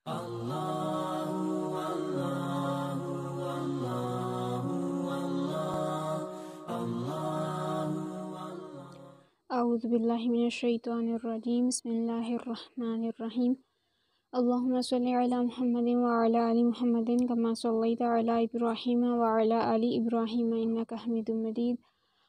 औज़ु बिल्लाहि मिनश्शैतानिर्रजीम बिस्मिल्लाहिर्रहमानिर्रहीम अल्लाहुम्मा सल्लि अला मुहम्मदिन व अला आलि मुहम्मदिन कमा सल्लैता अला इब्राहीम व अला आलि इब्राहीम इन्नका हमीदुम मजीद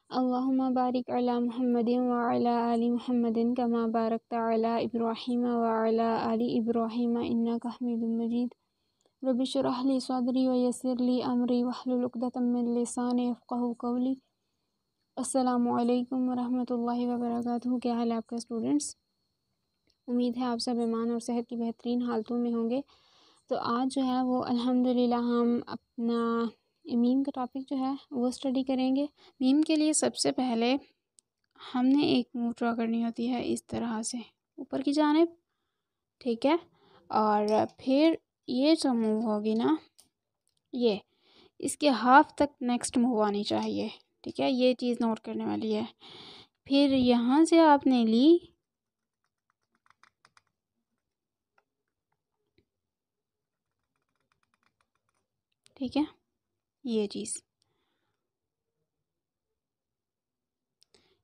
अल्लाहुम्मा बारिक अला मुहम्मदिन व अला आलि मुहम्मदिन कमा बारकता अला इब्राहीम व अला आलि इब्राहीम इन्नका हमीदुम मजीद रब्बि इश्रह ली सदरी व यस्सिर ली अमरी वहलुल उक़दतम मिन लिसानी यफ़क़हू क़ौली। अस्सलामुअलैकुम वरहमतुल्लाहि वबरकातुहू। क्या हाल है आपका स्टूडेंट्स? उम्मीद है आप सब ईमान और सेहत की बेहतरीन हालतों में होंगे। तो आज जो है वो अल्हम्दुलिल्लाह हम अपना मीम का टॉपिक जो है वो स्टडी करेंगे। मीम के लिए सबसे पहले हमने एक मूव ड्रा करनी होती है इस तरह से ऊपर की जानिब, ठीक है। और फिर ये जो मूव होगी ना, ये इसके हाफ तक नेक्स्ट मूव आनी चाहिए, ठीक है। ये चीज़ नोट करने वाली है। फिर यहाँ से आपने ली, ठीक है, ये चीज़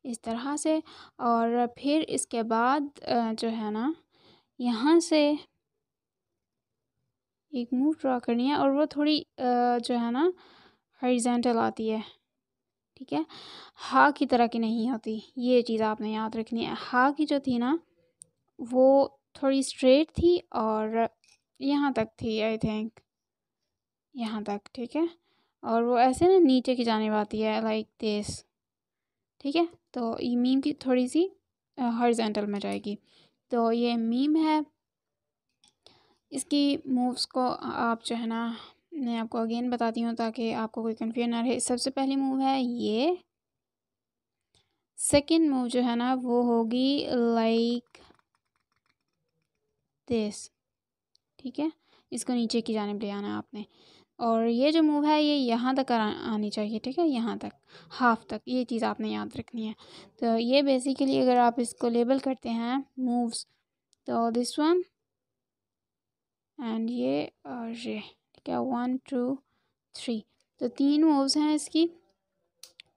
इस तरह से। और फिर इसके बाद जो है ना, यहाँ से एक मूव ड्रा करनी है और वो थोड़ी जो है ना हॉरिजॉन्टल आती है, ठीक है। हा की तरह की नहीं होती, ये चीज़ आपने याद रखनी है। हा की जो थी ना वो थोड़ी स्ट्रेट थी और यहाँ तक थी, आई थिंक यहाँ तक, ठीक है। और वो ऐसे ना नीचे की जानिब आती है लाइक दिस, ठीक है। तो ये मीम की थोड़ी सी हॉरिजॉन्टल में जाएगी। तो ये मीम है। इसकी मूव्स को आप जो है ना, मैं आपको अगेन बताती हूँ ताकि आपको कोई कन्फ्यूजन ना रहे। सबसे पहली मूव है ये। सेकंड मूव जो है ना वो होगी लाइक दिस, ठीक है। इसको नीचे की जानिब ले आना है आपने। और ये जो मूव है ये यहाँ तक आनी चाहिए, ठीक है, यहाँ तक, हाफ तक। ये चीज़ आपने याद रखनी है। तो ये बेसिकली अगर आप इसको लेबल करते हैं मूव्स, तो दिस वन एंड ये और ये, ठीक है, 1 2 3। तो 3 मूव्स हैं इसकी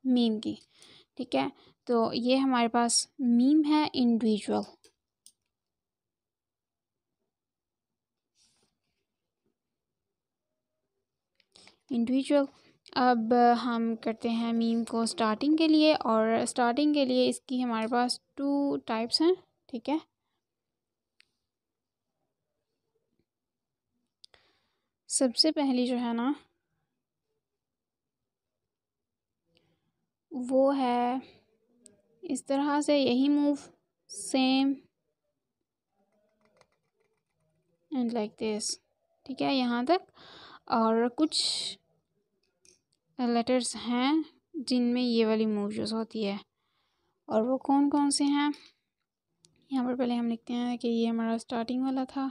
मीम की, ठीक है। तो ये हमारे पास मीम है इंडिविजुअल। अब हम करते हैं मीम को स्टार्टिंग के लिए। और स्टार्टिंग के लिए इसकी हमारे पास 2 टाइप्स हैं, ठीक है। सबसे पहली जो है ना वो है इस तरह से, यही move same and like this, ठीक है, यहाँ तक। और कुछ लेटर्स हैं जिनमें ये वाली मूव यूज़ होती है, और वो कौन कौन से हैं यहाँ पर पहले हम लिखते हैं कि ये हमारा स्टार्टिंग वाला था।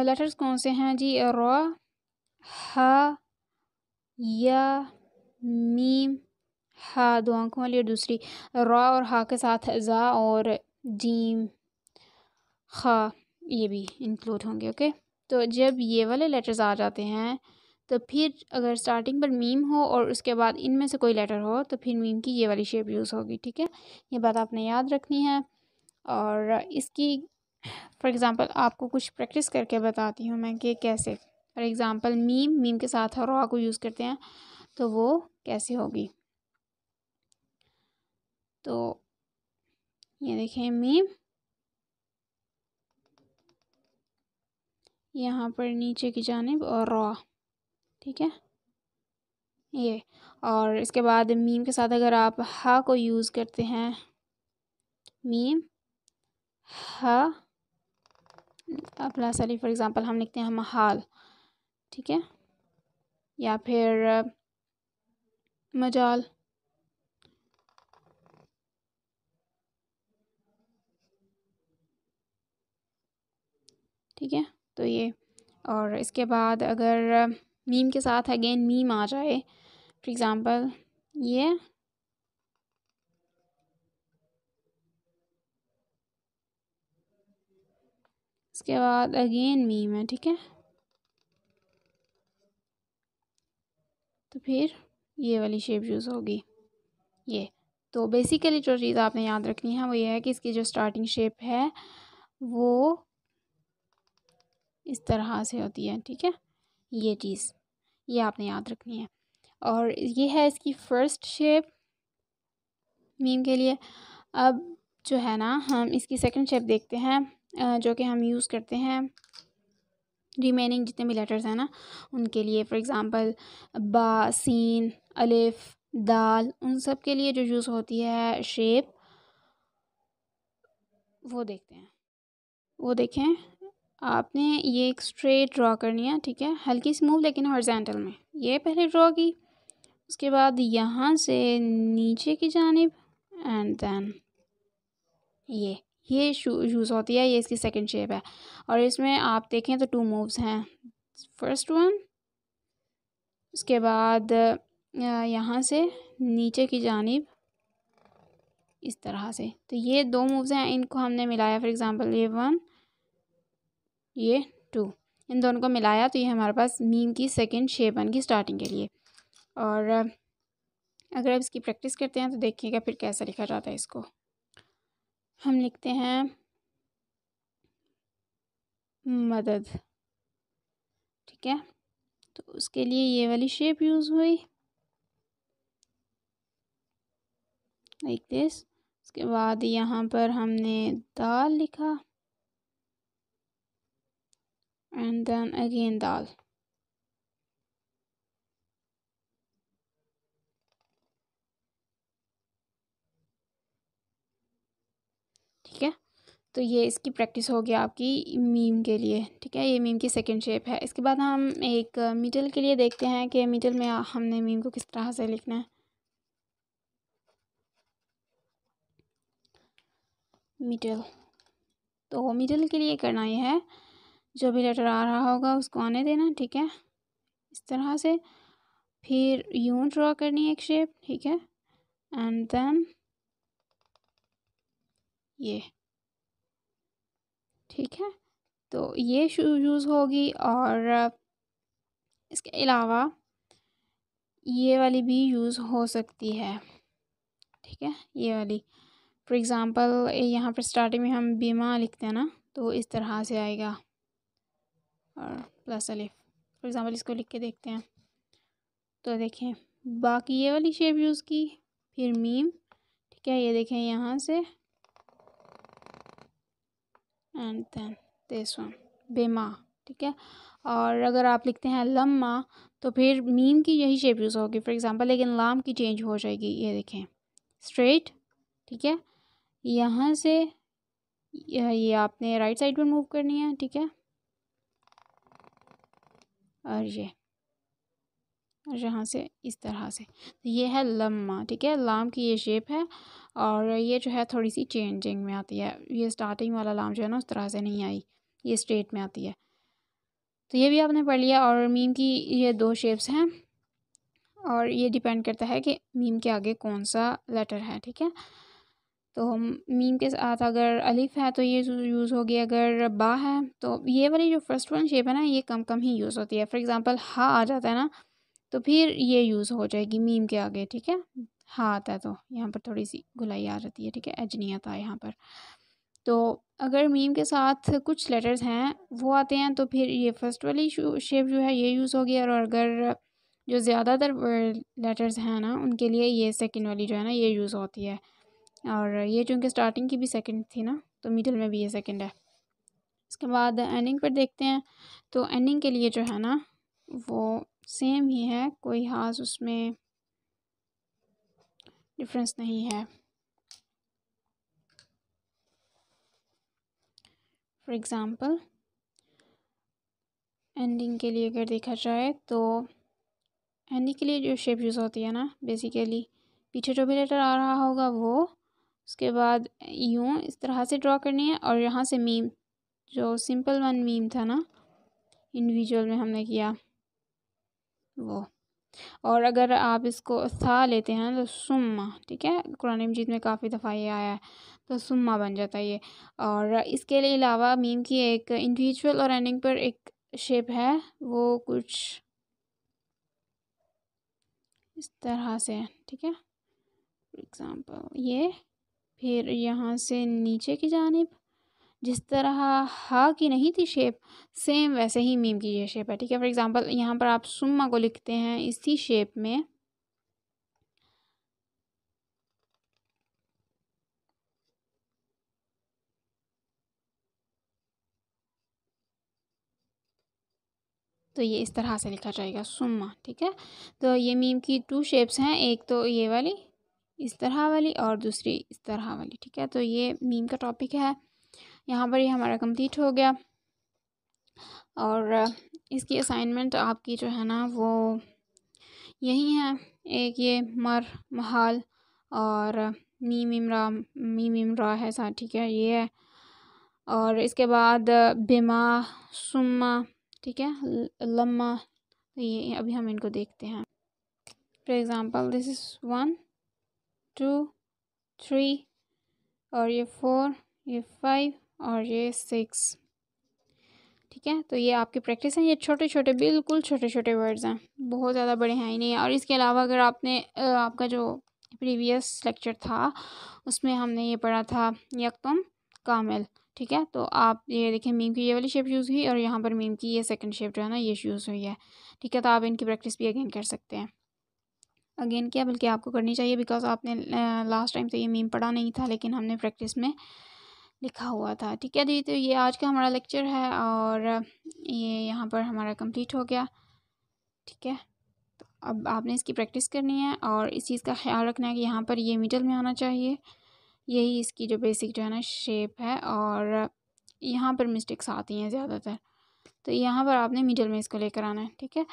लेटर्स कौन से हैं जी? र, हा, या, मीम। हा दो आंखों वाली और दूसरी र और हा के साथ जा और जीम, खा, ये भी इंक्लूड होंगे, ओके। तो जब ये वाले लेटर्स आ जाते हैं तो फिर अगर स्टार्टिंग पर मीम हो और उसके बाद इनमें से कोई लेटर हो तो फिर मीम की ये वाली शेप यूज़ होगी, ठीक है। ये बात आपने याद रखनी है। और इसकी फॉर एग्ज़ाम्पल आपको कुछ प्रैक्टिस करके बताती हूँ मैं कि कैसे। फॉर एग्ज़ाम्पल मीम के साथ रॉ को यूज़ करते हैं तो वो कैसे होगी। तो ये देखें मीम, यहाँ पर नीचे की जानिब और रॉ, ठीक है, ये। और इसके बाद मीम के साथ अगर आप हा को यूज़ करते हैं, मीम हा प्लस अली, फॉर एग्ज़ाम्पल हम लिखते हैं महाल, ठीक है, या फिर मजाल, ठीक है। तो ये, और इसके बाद अगर मीम के साथ अगेन मीम आ जाए, फॉर एग्ज़ाम्पल ये, उसके बाद अगेन मीम है, ठीक है। तो फिर ये वाली शेप यूज़ होगी ये। तो बेसिकली जो चीज़ आपने याद रखनी है वो ये है कि इसकी जो स्टार्टिंग शेप है वो इस तरह से होती है, ठीक है। ये चीज़ ये आपने याद रखनी है। और ये है इसकी फर्स्ट शेप मीम के लिए। अब जो है ना हम इसकी सेकंड शेप देखते हैं जो कि हम यूज़ करते हैं रिमेनिंग जितने भी लेटर्स हैं ना उनके लिए। फॉर एग्ज़ाम्पल बा, सीन, अलिफ, दाल, उन सब के लिए जो यूज़ होती है शेप वो देखते हैं। वो देखें, आपने ये एक स्ट्रेट ड्रॉ करनी है, ठीक है, हल्की स्मूथ लेकिन हॉरिजॉन्टल में। ये पहले ड्रॉ की, उसके बाद यहाँ से नीचे की जानिब एंड देन ये यूज़ होती है। ये इसकी सेकंड शेप है और इसमें आप देखें तो 2 मूव्स हैं। फर्स्ट वन, उसके बाद यहाँ से नीचे की जानिब इस तरह से। तो ये 2 मूव्स हैं, इनको हमने मिलाया। फॉर एग्ज़ाम्पल ये 1, ये 2, इन दोनों को मिलाया तो ये हमारे पास मीम की सेकंड शेप बन गई स्टार्टिंग के लिए। और अगर आप इसकी प्रैक्टिस करते हैं तो देखिएगा फिर कैसा लिखा जाता है इसको। हम लिखते हैं मदद, ठीक है। तो उसके लिए ये वाली शेप यूज़ हुई लाइक दिस। उसके बाद यहाँ पर हमने दाल लिखा एंड देन अगेन दाल, ठीक है। तो ये इसकी प्रैक्टिस हो गया आपकी मीम के लिए, ठीक है। ये मीम की सेकंड शेप है। इसके बाद हम एक मिडल के लिए देखते हैं कि मिडल में हमने मीम को किस तरह से लिखना है। मिडल, तो मिडल के लिए करना ये है जो भी लेटर आ रहा होगा उसको आने देना, ठीक है, इस तरह से। फिर यूं ड्रॉ करनी है एक शेप, ठीक है, एंड देन ये, ठीक है। तो ये यूज़ होगी। और इसके अलावा ये वाली भी यूज़ हो सकती है, ठीक है, ये वाली। फॉर एग्ज़ाम्पल यहाँ पर स्टार्टिंग में हम बीमा लिखते हैं ना तो इस तरह से आएगा और प्लस अलिफ। फॉर एग्ज़ाम्पल इसको लिख के देखते हैं तो देखें बाकी ये वाली शेप यूज़ की, फिर मीम, ठीक है, ये देखें यहाँ से एंड देन दिस वन बेमा, ठीक है। और अगर आप लिखते हैं लम्मा तो फिर मीम की यही शेप यूज़ होगी फॉर एग्ज़ाम्पल, लेकिन लाम की चेंज हो जाएगी। ये देखें स्ट्रेट, ठीक है, यहाँ से ये आपने राइट साइड पर मूव करनी है, ठीक है, और ये और यहाँ से इस तरह से। तो ये है लम्मा, ठीक है, लाम की ये शेप है। और ये जो है थोड़ी सी चेंजिंग में आती है। ये स्टार्टिंग वाला लाम जो है ना उस तरह से नहीं आई, ये स्ट्रेट में आती है। तो ये भी आपने पढ़ लिया। और मीम की ये 2 शेप्स हैं और ये डिपेंड करता है कि मीम के आगे कौन सा लेटर है, ठीक है। तो हम मीम के साथ अगर अलिफ है तो ये यूज़ होगी, अगर बा है तो ये वाली जो फर्स्ट वन शेप है ना ये कम कम ही यूज़ होती है। फॉर एग्ज़ाम्पल हा आ जाता है ना तो फिर ये यूज़ हो जाएगी मीम के आगे, ठीक है। हाँ आता है तो यहाँ पर थोड़ी सी गुलाई आ जाती है, ठीक है, एज नहीं आता है यहाँ पर। तो अगर मीम के साथ कुछ लेटर्स हैं वो आते हैं तो फिर ये फर्स्ट वाली शेप जो है ये यूज़ होगी। और अगर जो ज़्यादातर लेटर्स हैं ना उनके लिए ये सेकंड वाली जो है ना ये यूज़ होती है। और ये चूँकि स्टार्टिंग की भी सेकंड थी ना तो मिडिल में भी ये सेकंड है। इसके बाद एंडिंग पर देखते हैं। तो एंडिंग के लिए जो है ना वो सेम ही है, कोई ख़ास उसमें डिफरेंस नहीं है। फॉर एग्ज़ाम्पल एंडिंग के लिए अगर देखा जाए तो एंडिंग के लिए जो शेप यूज़ होती है ना बेसिकली पीछे जो भी लेटर आ रहा होगा वो, उसके बाद यूँ इस तरह से ड्रॉ करनी है। और यहाँ से मीम जो सिंपल वन मीम था ना इंडिविजुअल में हमने किया वो। और अगर आप इसको था लेते हैं तो सुम्मा, ठीक है, कुरान मजीद में काफ़ी दफ़ा ये आया है। तो सुम्मा बन जाता है ये। और इसके लिए अलावा मीम की एक इंडिविजुअल और एंडिंग पर एक शेप है, वो कुछ इस तरह से है, ठीक है। फॉर एग्ज़ाम्पल ये, फिर यहाँ से नीचे की जानिब जिस तरह हा की नहीं थी शेप, सेम वैसे ही मीम की ये शेप है, ठीक है। फॉर एग्ज़ाम्पल यहाँ पर आप सुम्मा को लिखते हैं इसी शेप में, तो ये इस तरह से लिखा जाएगा सुम्मा, ठीक है। तो ये मीम की टू शेप्स हैं, एक तो ये वाली इस तरह वाली और दूसरी इस तरह वाली, ठीक है। तो ये मीम का टॉपिक है, यहाँ पर ये हमारा कंप्लीट हो गया। और इसकी असाइनमेंट आपकी जो है ना वो यही है, एक ये मर महाल और मीम इमरा है साथ, ठीक है, ये है। और इसके बाद बिमा, सुम्मा, ठीक है, लम्मा, तो ये अभी हम इनको देखते हैं। फॉर एग्ज़ाम्पल दिस इज़ 1 2 3 और ये 4, ये 5 और ये 6, ठीक है। तो ये आपकी प्रैक्टिस है, ये छोटे छोटे बिल्कुल छोटे छोटे वर्ड्स हैं, बहुत ज़्यादा बड़े हैं ही नहीं। और इसके अलावा अगर आपने आपका जो प्रीवियस लेक्चर था उसमें हमने ये पढ़ा था यकतुम कामिल, ठीक है। तो आप ये देखें मीम की ये वाली शेप यूज़ हुई और यहाँ पर मीम की ये सेकंड शेप जो है ना ये यूज़ हुई है, ठीक है। तो आप इनकी प्रैक्टिस भी अगेन कर सकते हैं। अगेन क्या बल्कि आपको करनी चाहिए, बिकॉज आपने लास्ट टाइम तो ये मीम पढ़ा नहीं था लेकिन हमने प्रैक्टिस में लिखा हुआ था, ठीक है दी। तो ये आज का हमारा लेक्चर है और ये यहाँ पर हमारा कंप्लीट हो गया, ठीक है। तो अब आपने इसकी प्रैक्टिस करनी है और इस चीज़ का ख्याल रखना है कि यहाँ पर ये मिडल में आना चाहिए, यही इसकी जो बेसिक जो है ना शेप है। और यहाँ पर मिस्टेक्स आती हैं ज़्यादातर, तो यहाँ पर आपने मिडल में इसको लेकर आना है, ठीक है।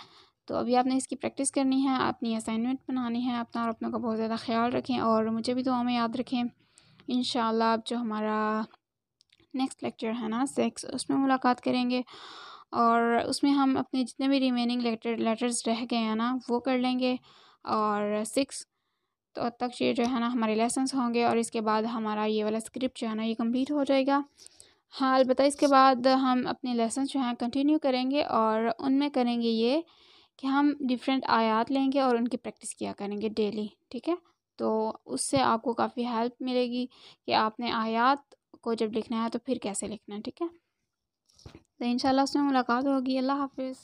तो अभी आपने इसकी प्रैक्टिस करनी है, अपनी असाइनमेंट बनानी है। अपना और अपनों का बहुत ज़्यादा ख्याल रखें और मुझे भी दुआ में याद रखें। इंशाल्लाह अब जो हमारा नेक्स्ट लेक्चर है ना 6, उसमें मुलाकात करेंगे और उसमें हम अपने जितने भी रिमेनिंग लेटर्स रह गए हैं ना वो कर लेंगे। और 6 तो तक ये जो है ना हमारे लेसन्स होंगे और इसके बाद हमारा ये वाला स्क्रिप्ट जो है ना ये कंप्लीट हो जाएगा। हाँ अलबत्ता इसके बाद हम अपने लेसन जो हैं कंटिन्यू करेंगे और उनमें करेंगे ये कि हम डिफरेंट आयात लेंगे और उनकी प्रैक्टिस किया करेंगे डेली, ठीक है। तो उससे आपको काफ़ी हेल्प मिलेगी कि आपने आयात को जब लिखना है तो फिर कैसे लिखना है, ठीक है। तो इंशाल्लाह उसमें मुलाकात होगी। अल्लाह हाफिज़।